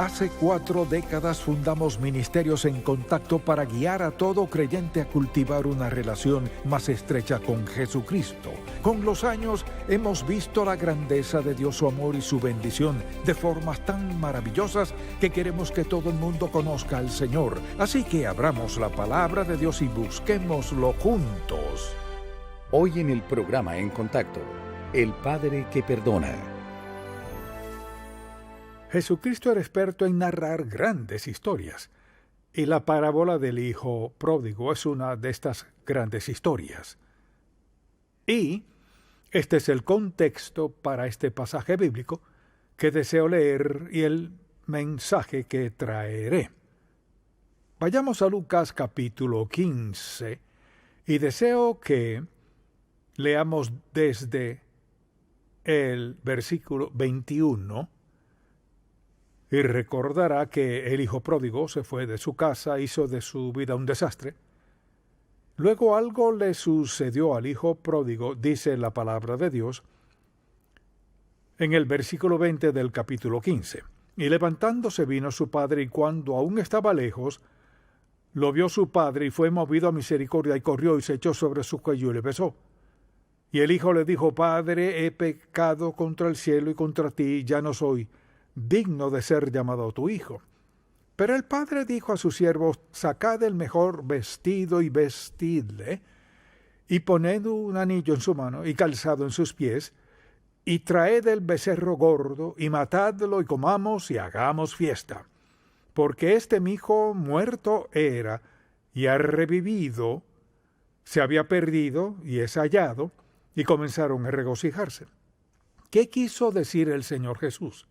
Hace 4 décadas fundamos Ministerios en Contacto para guiar a todo creyente a cultivar una relación más estrecha con Jesucristo. Con los años hemos visto la grandeza de Dios, su amor y su bendición de formas tan maravillosas que queremos que todo el mundo conozca al Señor. Así que abramos la palabra de Dios y busquémoslo juntos. Hoy en el programa En Contacto, el Padre que perdona. Jesucristo era experto en narrar grandes historias, y la parábola del Hijo Pródigo es una de estas grandes historias. Y este es el contexto para este pasaje bíblico que deseo leer y el mensaje que traeré. Vayamos a Lucas capítulo 15 y deseo que leamos desde el versículo 21. Y recordará que el hijo pródigo se fue de su casa, hizo de su vida un desastre. Luego algo le sucedió al hijo pródigo, dice la palabra de Dios, en el versículo 20 del capítulo 15. Y levantándose vino su padre, y cuando aún estaba lejos, lo vio su padre, y fue movido a misericordia, y corrió y se echó sobre su cuello y le besó. Y el hijo le dijo: Padre, he pecado contra el cielo y contra ti, ya no soy digno de ser llamado tu hijo. Pero el padre dijo a sus siervos: Sacad el mejor vestido y vestidle, y poned un anillo en su mano y calzado en sus pies, y traed el becerro gordo, y matadlo, y comamos y hagamos fiesta. Porque este mi hijo muerto era, y ha revivido, se había perdido, y es hallado, y comenzaron a regocijarse. ¿Qué quiso decir el Señor Jesús?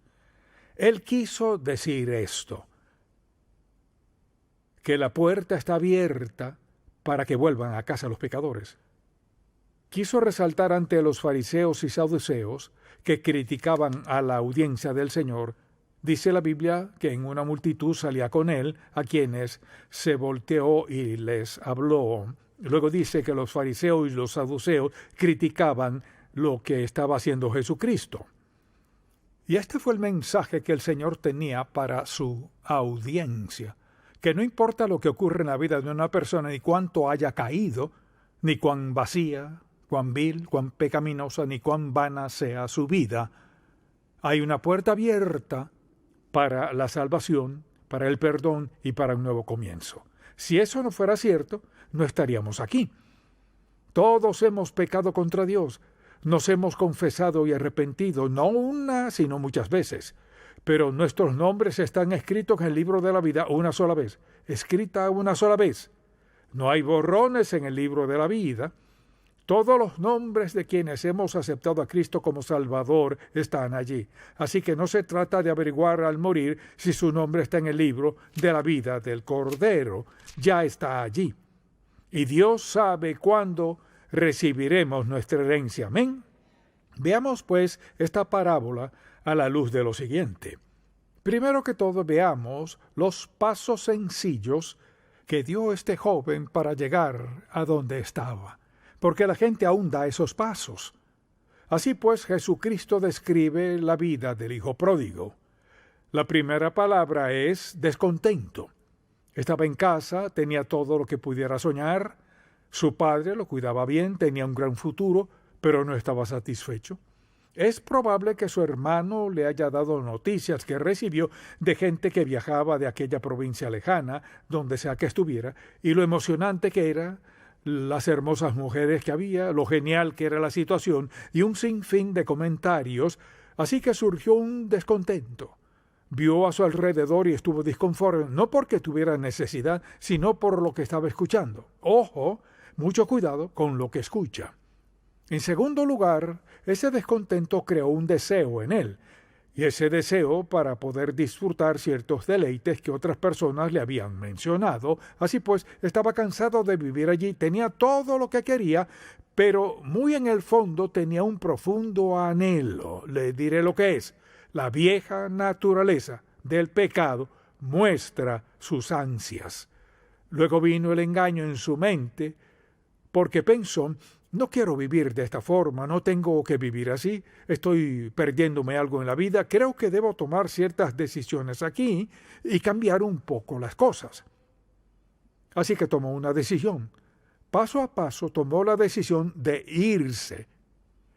Él quiso decir esto: que la puerta está abierta para que vuelvan a casa los pecadores. Quiso resaltar ante los fariseos y saduceos que criticaban a la audiencia del Señor. Dice la Biblia que en una multitud salía con él, a quienes se volteó y les habló. Luego dice que los fariseos y los saduceos criticaban lo que estaba haciendo Jesucristo. Y este fue el mensaje que el Señor tenía para su audiencia, que no importa lo que ocurre en la vida de una persona, ni cuánto haya caído, ni cuán vacía, cuán vil, cuán pecaminosa, ni cuán vana sea su vida, hay una puerta abierta para la salvación, para el perdón y para un nuevo comienzo. Si eso no fuera cierto, no estaríamos aquí. Todos hemos pecado contra Dios. Nos hemos confesado y arrepentido, no una, sino muchas veces. Pero nuestros nombres están escritos en el libro de la vida una sola vez. Escrita una sola vez. No hay borrones en el libro de la vida. Todos los nombres de quienes hemos aceptado a Cristo como Salvador están allí. Así que no se trata de averiguar al morir si su nombre está en el libro de la vida del Cordero. Ya está allí. Y Dios sabe cuándo recibiremos nuestra herencia. Amén. Veamos pues esta parábola a la luz de lo siguiente. Primero que todo, veamos los pasos sencillos que dio este joven para llegar a donde estaba, porque la gente aún da esos pasos. Así pues, Jesucristo describe la vida del hijo pródigo. La primera palabra es descontento. Estaba en casa, tenía todo lo que pudiera soñar. Su padre lo cuidaba bien, tenía un gran futuro, pero no estaba satisfecho. Es probable que su hermano le haya dado noticias que recibió de gente que viajaba de aquella provincia lejana, donde sea que estuviera, y lo emocionante que era, las hermosas mujeres que había, lo genial que era la situación, y un sinfín de comentarios, así que surgió un descontento. Vio a su alrededor y estuvo disconforme, no porque tuviera necesidad, sino por lo que estaba escuchando. Ojo, mucho cuidado con lo que escucha. En segundo lugar, ese descontento creó un deseo en él, y ese deseo para poder disfrutar ciertos deleites que otras personas le habían mencionado. Así pues, estaba cansado de vivir allí, tenía todo lo que quería, pero muy en el fondo tenía un profundo anhelo. Le diré lo que es. La vieja naturaleza del pecado muestra sus ansias. Luego vino el engaño en su mente, porque pensó No quiero vivir de esta forma, no tengo que vivir así, estoy perdiéndome algo en la vida, creo que debo tomar ciertas decisiones aquí y cambiar un poco las cosas. Así que tomó una decisión. Paso a paso tomó la decisión de irse.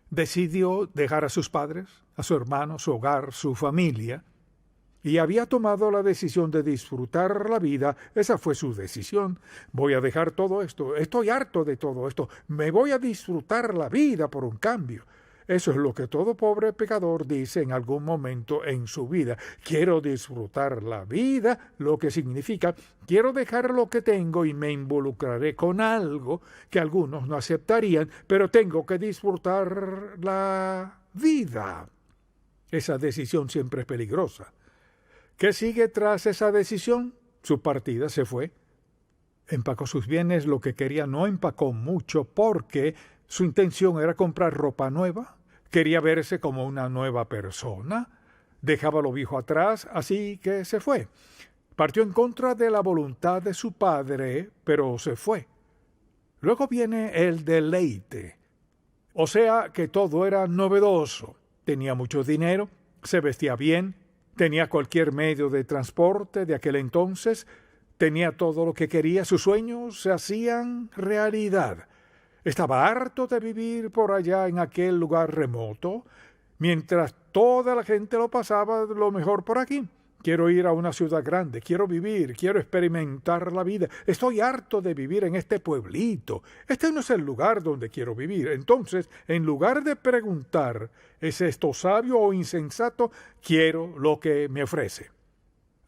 Decidió dejar a sus padres, a su hermano, su hogar, su familia, y había tomado la decisión de disfrutar la vida. Esa fue su decisión. Voy a dejar todo esto, estoy harto de todo esto, me voy a disfrutar la vida por un cambio. Eso es lo que todo pobre pecador dice en algún momento en su vida. Quiero disfrutar la vida, lo que significa quiero dejar lo que tengo y me involucraré con algo que algunos no aceptarían, pero tengo que disfrutar la vida. Esa decisión siempre es peligrosa. ¿Qué sigue tras esa decisión? Su partida. Se fue. Empacó sus bienes, lo que quería. No empacó mucho porque su intención era comprar ropa nueva. Quería verse como una nueva persona. Dejaba lo viejo atrás, así que se fue. Partió en contra de la voluntad de su padre, pero se fue. Luego viene el deleite. O sea que todo era novedoso. Tenía mucho dinero, se vestía bien, tenía cualquier medio de transporte de aquel entonces, tenía todo lo que quería, sus sueños se hacían realidad. Estaba harto de vivir por allá en aquel lugar remoto, mientras toda la gente lo pasaba lo mejor por aquí. Quiero ir a una ciudad grande, quiero vivir, quiero experimentar la vida. Estoy harto de vivir en este pueblito. Este no es el lugar donde quiero vivir. Entonces, en lugar de preguntar, ¿es esto sabio o insensato? Quiero lo que me ofrece.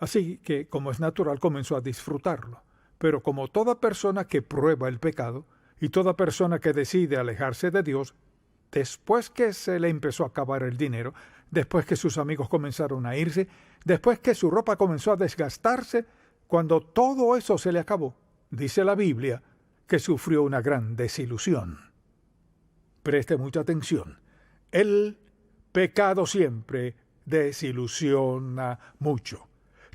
Así que, como es natural, comenzó a disfrutarlo. Pero como toda persona que prueba el pecado y toda persona que decide alejarse de Dios, después que se le empezó a acabar el dinero, después que sus amigos comenzaron a irse, después que su ropa comenzó a desgastarse, cuando todo eso se le acabó, dice la Biblia que sufrió una gran desilusión. Preste mucha atención. El pecado siempre desilusiona mucho.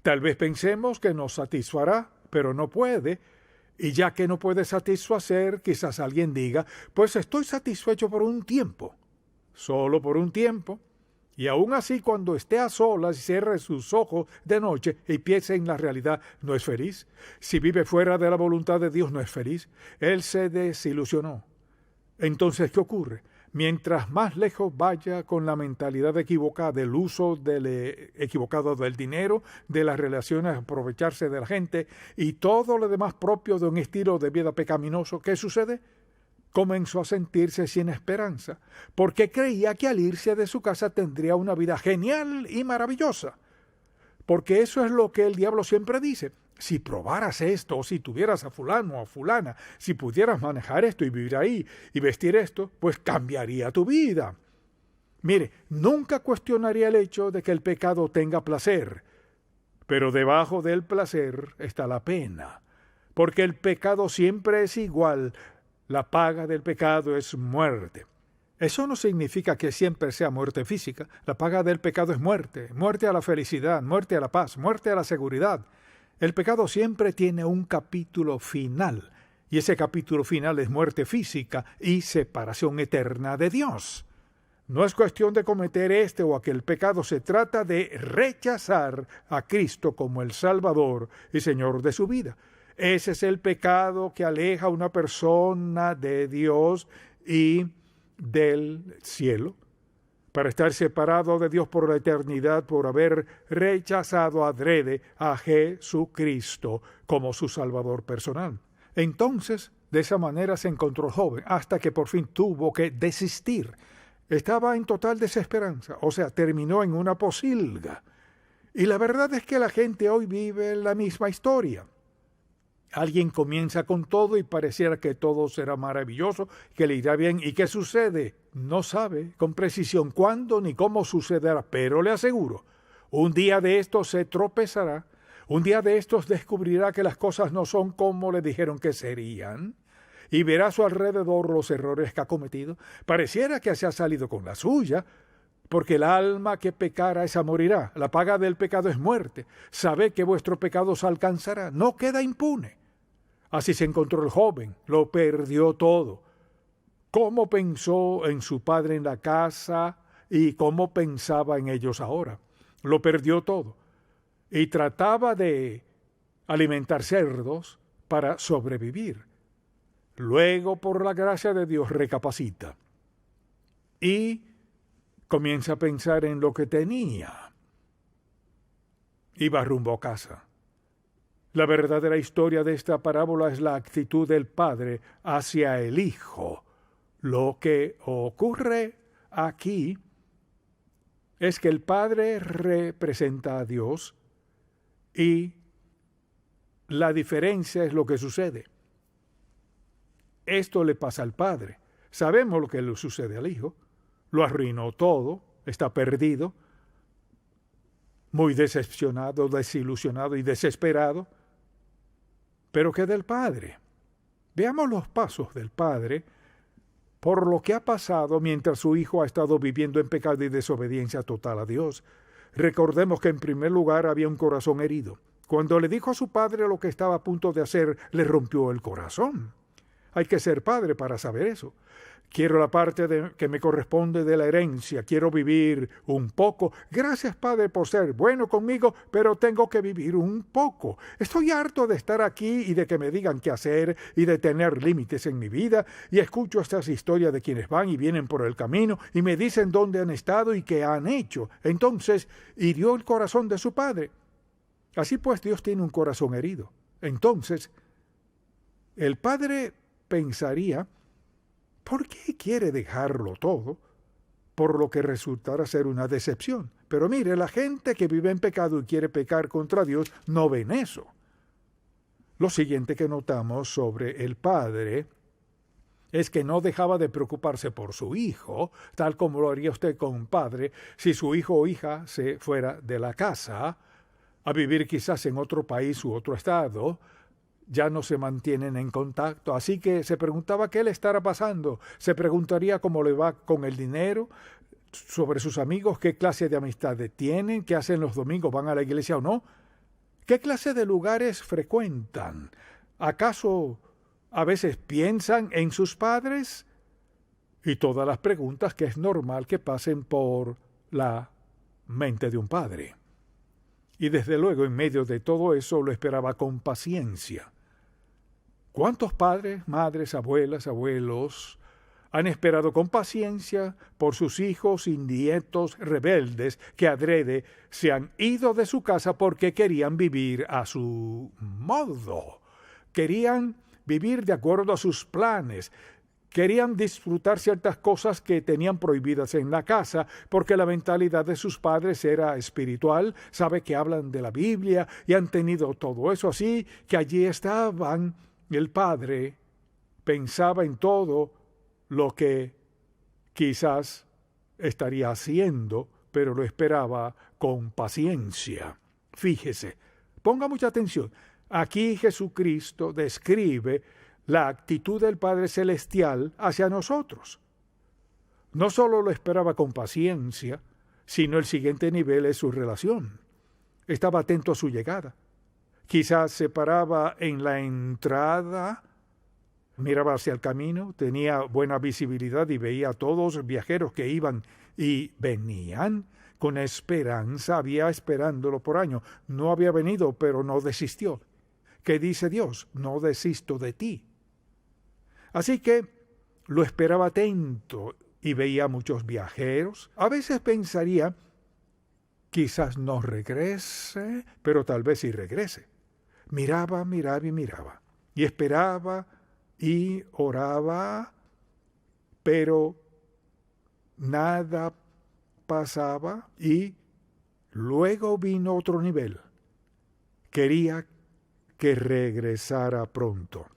Tal vez pensemos que nos satisfará, pero no puede. Y ya que no puede satisfacer, quizás alguien diga, pues estoy satisfecho por un tiempo. Solo por un tiempo. Y aún así, cuando esté a solas y cierre sus ojos de noche y piense en la realidad, no es feliz. Si vive fuera de la voluntad de Dios, no es feliz. Él se desilusionó. Entonces, ¿qué ocurre? Mientras más lejos vaya con la mentalidad equivocada del uso equivocado del dinero, de las relaciones, aprovecharse de la gente y todo lo demás propio de un estilo de vida pecaminoso, ¿qué sucede? Comenzó a sentirse sin esperanza, porque creía que al irse de su casa tendría una vida genial y maravillosa. Porque eso es lo que el diablo siempre dice. Si probaras esto, o si tuvieras a fulano o a fulana, si pudieras manejar esto y vivir ahí y vestir esto, pues cambiaría tu vida. Mire, nunca cuestionaría el hecho de que el pecado tenga placer, pero debajo del placer está la pena, porque el pecado siempre es igual. La paga del pecado es muerte. Eso no significa que siempre sea muerte física. La paga del pecado es muerte. Muerte a la felicidad, muerte a la paz, muerte a la seguridad. El pecado siempre tiene un capítulo final. Y ese capítulo final es muerte física y separación eterna de Dios. No es cuestión de cometer este o aquel pecado. Se trata de rechazar a Cristo como el Salvador y Señor de su vida. Ese es el pecado que aleja a una persona de Dios y del cielo, para estar separado de Dios por la eternidad, por haber rechazado adrede a Jesucristo como su Salvador personal. Entonces, de esa manera se encontró joven, hasta que por fin tuvo que desistir. Estaba en total desesperanza, o sea, terminó en una posilga. Y la verdad es que la gente hoy vive la misma historia. Alguien comienza con todo y pareciera que todo será maravilloso, que le irá bien. ¿Y qué sucede? No sabe con precisión cuándo ni cómo sucederá, pero le aseguro, un día de estos se tropezará, un día de estos descubrirá que las cosas no son como le dijeron que serían, y verá a su alrededor los errores que ha cometido. Pareciera que se ha salido con la suya, porque el alma que pecara esa morirá. La paga del pecado es muerte. Sabe que vuestro pecado os alcanzará. No queda impune. Así se encontró el joven. Lo perdió todo. cómo pensó en su padre en la casa y cómo pensaba en ellos ahora. Lo perdió todo y trataba de alimentar cerdos para sobrevivir. Luego, por la gracia de Dios, recapacita y comienza a pensar en lo que tenía. Iba rumbo a casa. La verdadera historia de esta parábola es la actitud del padre hacia el hijo. Lo que ocurre aquí es que el padre representa a Dios y la diferencia es lo que sucede. Esto le pasa al padre. Sabemos lo que le sucede al hijo. Lo arruinó todo, está perdido, muy decepcionado, desilusionado y desesperado. Pero ¿qué del padre? Veamos los pasos del padre por lo que ha pasado mientras su hijo ha estado viviendo en pecado y desobediencia total a Dios. Recordemos que en primer lugar había un corazón herido. Cuando le dijo a su padre lo que estaba a punto de hacer, le rompió el corazón. Hay que ser padre para saber eso. Quiero la parte que me corresponde de la herencia. Quiero vivir un poco. Gracias, Padre, por ser bueno conmigo, pero tengo que vivir un poco. Estoy harto de estar aquí y de que me digan qué hacer y de tener límites en mi vida. Y escucho estas historias de quienes van y vienen por el camino y me dicen dónde han estado y qué han hecho. Entonces, hirió el corazón de su padre. Así pues, Dios tiene un corazón herido. Entonces, el padre pensaría, ¿por qué quiere dejarlo todo? Por lo que resultará ser una decepción. Pero mire, la gente que vive en pecado y quiere pecar contra Dios no ven eso. Lo siguiente que notamos sobre el padre es que no dejaba de preocuparse por su hijo, tal como lo haría usted con un padre si su hijo o hija se fuera de la casa a vivir quizás en otro país u otro estado. Ya no se mantienen en contacto, así que se preguntaba qué le estará pasando, se preguntaría cómo le va con el dinero, sobre sus amigos, qué clase de amistades tienen, qué hacen los domingos, van a la iglesia o no, qué clase de lugares frecuentan, ¿acaso a veces piensan en sus padres? Y todas las preguntas que es normal que pasen por la mente de un padre. Y desde luego en medio de todo eso lo esperaba con paciencia. ¿Cuántos padres, madres, abuelas, abuelos han esperado con paciencia por sus hijos y nietos rebeldes que adrede se han ido de su casa porque querían vivir a su modo? Querían vivir de acuerdo a sus planes. Querían disfrutar ciertas cosas que tenían prohibidas en la casa porque la mentalidad de sus padres era espiritual, sabe que hablan de la Biblia y han tenido todo eso, así que allí estaban. El padre pensaba en todo lo que quizás estaría haciendo, pero lo esperaba con paciencia. Fíjese, ponga mucha atención. Aquí Jesucristo describe la actitud del Padre Celestial hacia nosotros. No solo lo esperaba con paciencia, sino el siguiente nivel es su relación. Estaba atento a su llegada. Quizás se paraba en la entrada, miraba hacia el camino, tenía buena visibilidad y veía a todos los viajeros que iban y venían con esperanza, había esperándolo por años. No había venido, pero no desistió. ¿Qué dice Dios? No desisto de ti. Así que lo esperaba atento y veía muchos viajeros. A veces pensaría, quizás no regrese, pero tal vez sí regrese. Miraba, miraba y miraba. Y esperaba y oraba, pero nada pasaba. Y luego vino otro nivel. Quería que regresara pronto.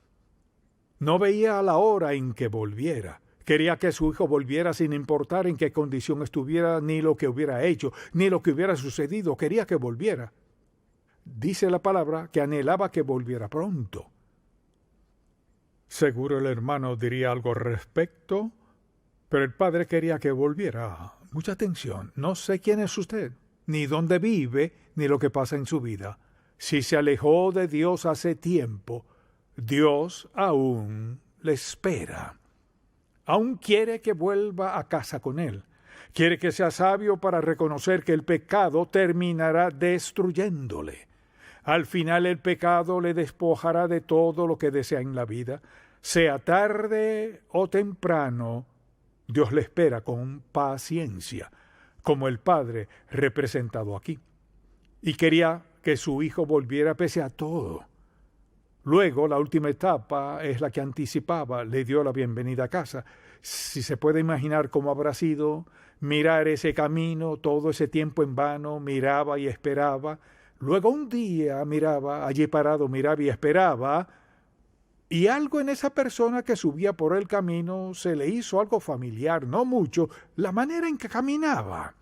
No veía la hora en que volviera. Quería que su hijo volviera sin importar en qué condición estuviera, ni lo que hubiera hecho, ni lo que hubiera sucedido. Quería que volviera. Dice la palabra que anhelaba que volviera pronto. Seguro el hermano diría algo al respecto, pero el padre quería que volviera. Mucha atención. No sé quién es usted, ni dónde vive, ni lo que pasa en su vida. Si se alejó de Dios hace tiempo, Dios aún le espera. Aún quiere que vuelva a casa con él. Quiere que sea sabio para reconocer que el pecado terminará destruyéndole. Al final el pecado le despojará de todo lo que desea en la vida. Sea tarde o temprano, Dios le espera con paciencia, como el Padre representado aquí. Y quería que su hijo volviera pese a todo. Luego, la última etapa es la que anticipaba, le dio la bienvenida a casa. Si se puede imaginar cómo habrá sido mirar ese camino, todo ese tiempo en vano, miraba y esperaba. Luego un día miraba, allí parado, miraba y esperaba, y algo en esa persona que subía por el camino se le hizo algo familiar, no mucho, la manera en que caminaba.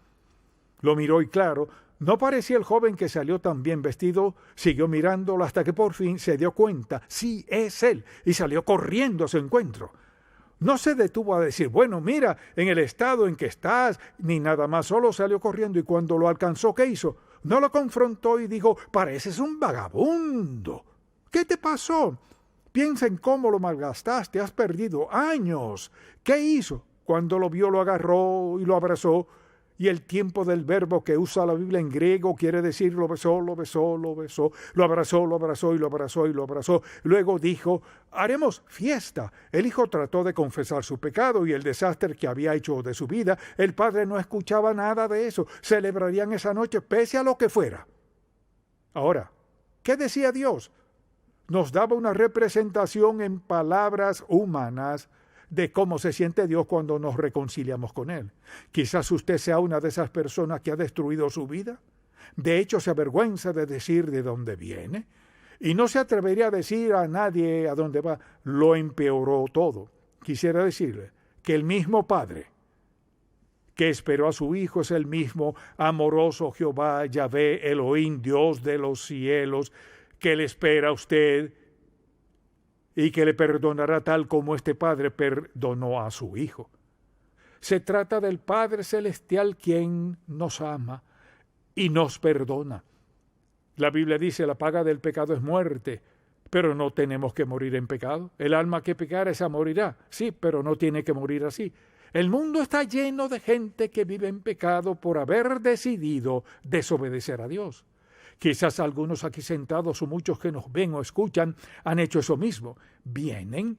Lo miró y claro, no parecía el joven que salió tan bien vestido, siguió mirándolo hasta que por fin se dio cuenta, sí, es él, y salió corriendo a su encuentro. No se detuvo a decir, bueno, mira, en el estado en que estás, ni nada más, solo salió corriendo y cuando lo alcanzó, ¿qué hizo? No lo confrontó y dijo, pareces un vagabundo. ¿Qué te pasó? Piensa en cómo lo malgastaste, has perdido años. ¿Qué hizo? Cuando lo vio, lo agarró y lo abrazó. Y el tiempo del verbo que usa la Biblia en griego quiere decir lo besó, lo besó, lo besó, lo abrazó y lo abrazó y lo abrazó. Luego dijo, haremos fiesta. El hijo trató de confesar su pecado y el desastre que había hecho de su vida. El padre no escuchaba nada de eso. Celebrarían esa noche pese a lo que fuera. Ahora, ¿qué decía Dios? Nos daba una representación en palabras humanas de cómo se siente Dios cuando nos reconciliamos con Él. Quizás usted sea una de esas personas que ha destruido su vida. De hecho, se avergüenza de decir de dónde viene. Y no se atrevería a decir a nadie a dónde va. Lo empeoró todo. Quisiera decirle que el mismo Padre que esperó a su Hijo es el mismo amoroso Jehová, Yahvé, Elohim, Dios de los cielos, que le espera a usted y que le perdonará tal como este Padre perdonó a su Hijo. Se trata del Padre Celestial quien nos ama y nos perdona. La Biblia dice, la paga del pecado es muerte, pero no tenemos que morir en pecado. El alma que pecare esa morirá, sí, pero no tiene que morir así. El mundo está lleno de gente que vive en pecado por haber decidido desobedecer a Dios. Quizás algunos aquí sentados o muchos que nos ven o escuchan han hecho eso mismo. Vienen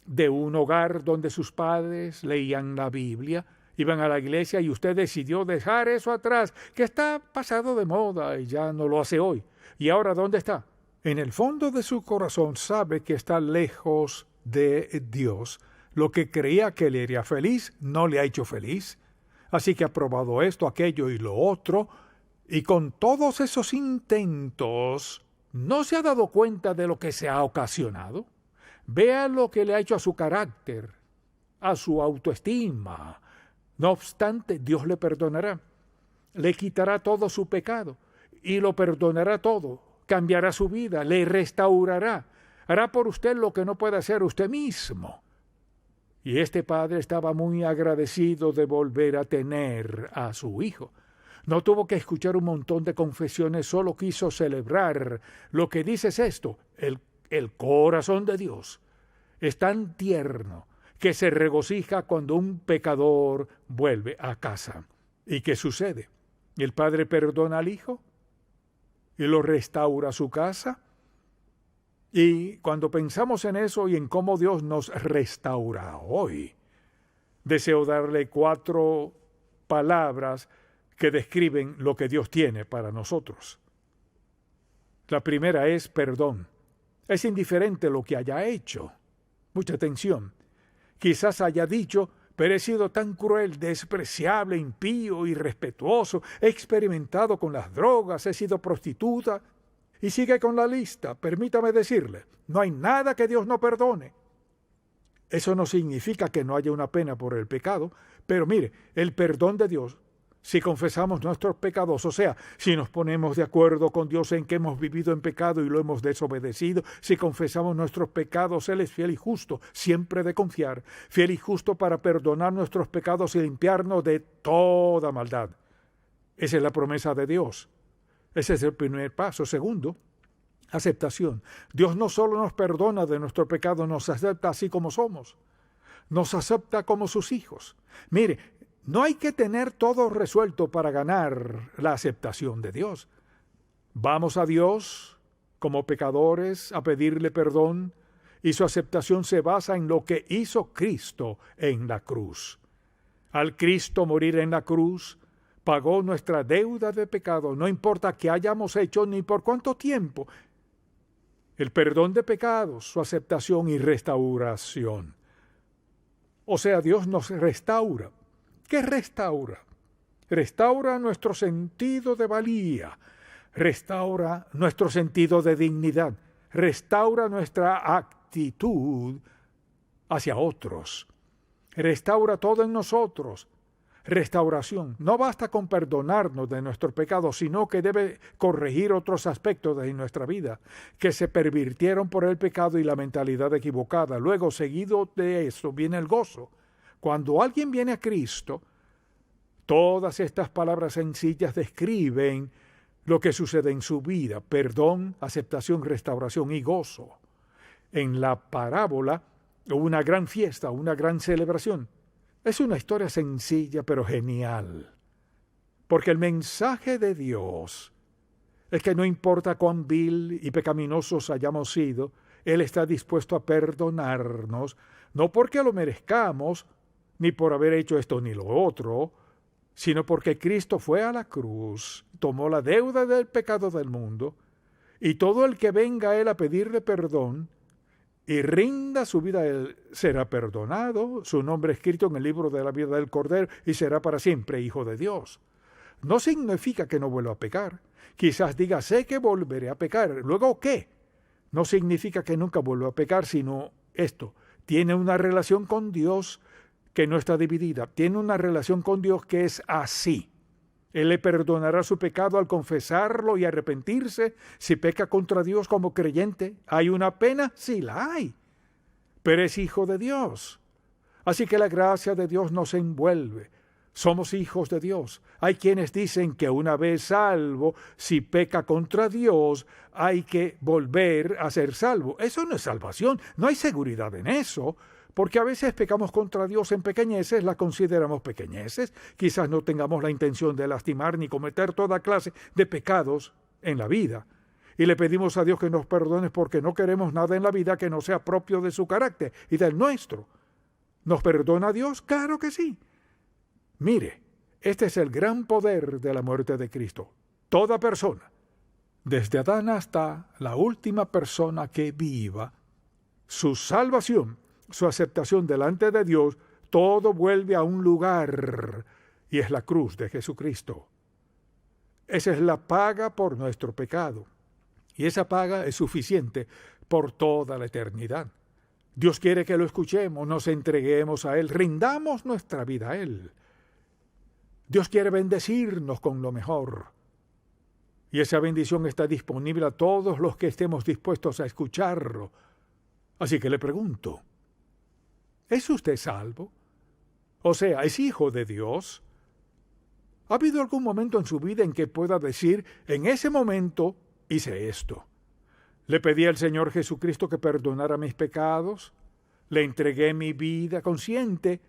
de un hogar donde sus padres leían la Biblia, iban a la iglesia y usted decidió dejar eso atrás, que está pasado de moda y ya no lo hace hoy. ¿Y ahora dónde está? En el fondo de su corazón sabe que está lejos de Dios. Lo que creía que le haría feliz no le ha hecho feliz. Así que ha probado esto, aquello y lo otro. Y con todos esos intentos, ¿no se ha dado cuenta de lo que se ha ocasionado? Vea lo que le ha hecho a su carácter, a su autoestima. No obstante, Dios le perdonará. Le quitará todo su pecado y lo perdonará todo. Cambiará su vida, le restaurará. Hará por usted lo que no puede hacer usted mismo. Y este padre estaba muy agradecido de volver a tener a su hijo. No tuvo que escuchar un montón de confesiones, solo quiso celebrar. Lo que dice es esto, el corazón de Dios es tan tierno que se regocija cuando un pecador vuelve a casa. ¿Y qué sucede? El padre perdona al hijo y lo restaura a su casa. Y cuando pensamos en eso y en cómo Dios nos restaura hoy, deseo darle 4 palabras que describen lo que Dios tiene para nosotros. La primera es perdón. Es indiferente lo que haya hecho. Mucha atención. Quizás haya dicho, pero he sido tan cruel, despreciable, impío, irrespetuoso, he experimentado con las drogas, he sido prostituta. Y sigue con la lista. Permítame decirle, no hay nada que Dios no perdone. Eso no significa que no haya una pena por el pecado, pero mire, el perdón de Dios, si confesamos nuestros pecados, o sea, si nos ponemos de acuerdo con Dios en que hemos vivido en pecado y lo hemos desobedecido, si confesamos nuestros pecados, Él es fiel y justo, siempre de confiar, fiel y justo para perdonar nuestros pecados y limpiarnos de toda maldad. Esa es la promesa de Dios. Ese es el primer paso. Segundo, aceptación. Dios no solo nos perdona de nuestro pecado, nos acepta así como somos. nos acepta como sus hijos. Mire, no hay que tener todo resuelto para ganar la aceptación de Dios. Vamos a Dios como pecadores a pedirle perdón, y su aceptación se basa en lo que hizo Cristo en la cruz. Al Cristo morir en la cruz, pagó nuestra deuda de pecado, no importa qué hayamos hecho ni por cuánto tiempo. El perdón de pecados, su aceptación y restauración. O sea, Dios nos restaura. ¿Qué restaura? Restaura nuestro sentido de valía, restaura nuestro sentido de dignidad, restaura nuestra actitud hacia otros, restaura todo en nosotros. Restauración. No basta con perdonarnos de nuestros pecados, sino que debe corregir otros aspectos de nuestra vida que se pervirtieron por el pecado y la mentalidad equivocada. Luego, seguido de eso, viene el gozo. Cuando alguien viene a Cristo, todas estas palabras sencillas describen lo que sucede en su vida: perdón, aceptación, restauración y gozo. En la parábola, una gran fiesta, una gran celebración. Es una historia sencilla pero genial, porque el mensaje de Dios es que no importa cuán vil y pecaminosos hayamos sido, Él está dispuesto a perdonarnos, no porque lo merezcamos, ni por haber hecho esto ni lo otro, sino porque Cristo fue a la cruz, tomó la deuda del pecado del mundo, y todo el que venga a Él a pedirle perdón y rinda su vida a Él, será perdonado, su nombre escrito en el libro de la vida del Cordero, y será para siempre hijo de Dios. No significa que no vuelva a pecar. Quizás diga, sé que volveré a pecar. ¿Luego qué? No significa que nunca vuelva a pecar, sino esto: tiene una relación con Dios que no está dividida. Tiene una relación con Dios que es así. Él le perdonará su pecado al confesarlo y arrepentirse. Si peca contra Dios como creyente, ¿hay una pena? Sí la hay, pero es hijo de Dios. Así que la gracia de Dios nos envuelve. Somos hijos de Dios. Hay quienes dicen que una vez salvo, si peca contra Dios, hay que volver a ser salvo. Eso no es salvación, no hay seguridad en eso. Porque a veces pecamos contra Dios en pequeñeces, la consideramos pequeñeces, quizás no tengamos la intención de lastimar ni cometer toda clase de pecados en la vida. Y le pedimos a Dios que nos perdone porque no queremos nada en la vida que no sea propio de su carácter y del nuestro. ¿Nos perdona Dios? Claro que sí. Mire, este es el gran poder de la muerte de Cristo. Toda persona, desde Adán hasta la última persona que viva, su salvación, su aceptación delante de Dios, todo vuelve a un lugar, y es la cruz de Jesucristo. Esa es la paga por nuestro pecado, y esa paga es suficiente por toda la eternidad. Dios quiere que lo escuchemos, nos entreguemos a Él, rindamos nuestra vida a Él. Dios quiere bendecirnos con lo mejor, y esa bendición está disponible a todos los que estemos dispuestos a escucharlo. Así que le pregunto, ¿es usted salvo? O sea, ¿es hijo de Dios? ¿Ha habido algún momento en su vida en que pueda decir, en ese momento hice esto? Le pedí al Señor Jesucristo que perdonara mis pecados, le entregué mi vida consciente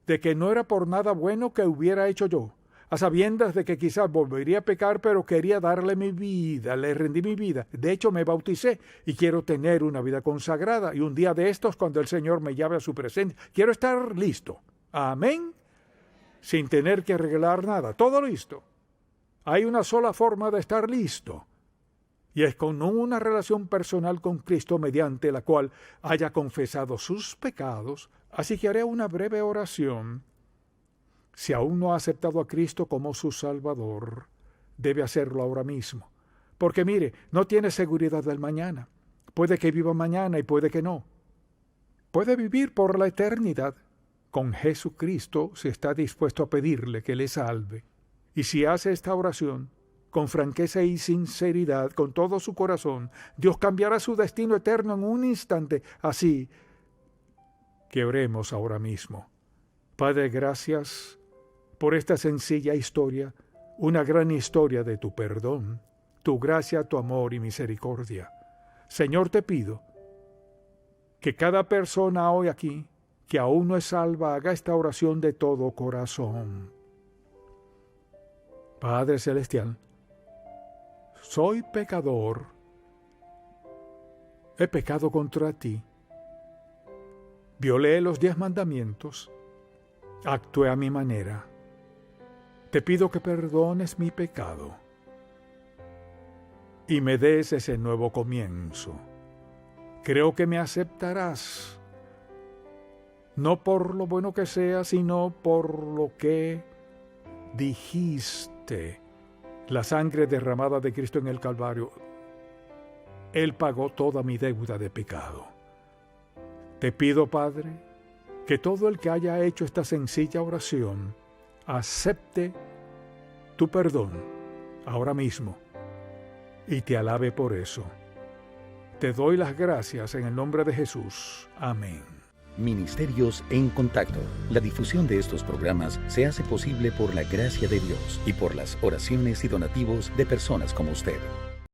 de que no era por nada bueno que hubiera hecho yo, a sabiendas de que quizás volvería a pecar, pero quería darle mi vida, le rendí mi vida. De hecho, me bauticé y quiero tener una vida consagrada. Y un día de estos, cuando el Señor me llame a su presencia, quiero estar listo. Amén. Sin tener que arreglar nada. Todo listo. Hay una sola forma de estar listo. Y es con una relación personal con Cristo mediante la cual haya confesado sus pecados. Así que haré una breve oración. Si aún no ha aceptado a Cristo como su Salvador, debe hacerlo ahora mismo. Porque mire, no tiene seguridad del mañana. Puede que viva mañana y puede que no. Puede vivir por la eternidad. Con Jesucristo si está dispuesto a pedirle que le salve. Y si hace esta oración con franqueza y sinceridad, con todo su corazón, Dios cambiará su destino eterno en un instante. Así que oremos ahora mismo. Padre, gracias por esta sencilla historia, una gran historia de tu perdón, tu gracia, tu amor y misericordia. Señor, te pido que cada persona hoy aquí que aún no es salva haga esta oración de todo corazón. Padre Celestial, soy pecador. He pecado contra ti. Violé los 10 mandamientos. Actué a mi manera. Te pido que perdones mi pecado y me des ese nuevo comienzo. Creo que me aceptarás, no por lo bueno que sea, sino por lo que dijiste. La sangre derramada de Cristo en el Calvario, Él pagó toda mi deuda de pecado. Te pido, Padre, que todo el que haya hecho esta sencilla oración acepte tu perdón ahora mismo y te alabe por eso. Te doy las gracias en el nombre de Jesús. Amén. Ministerios en Contacto. La difusión de estos programas se hace posible por la gracia de Dios y por las oraciones y donativos de personas como usted.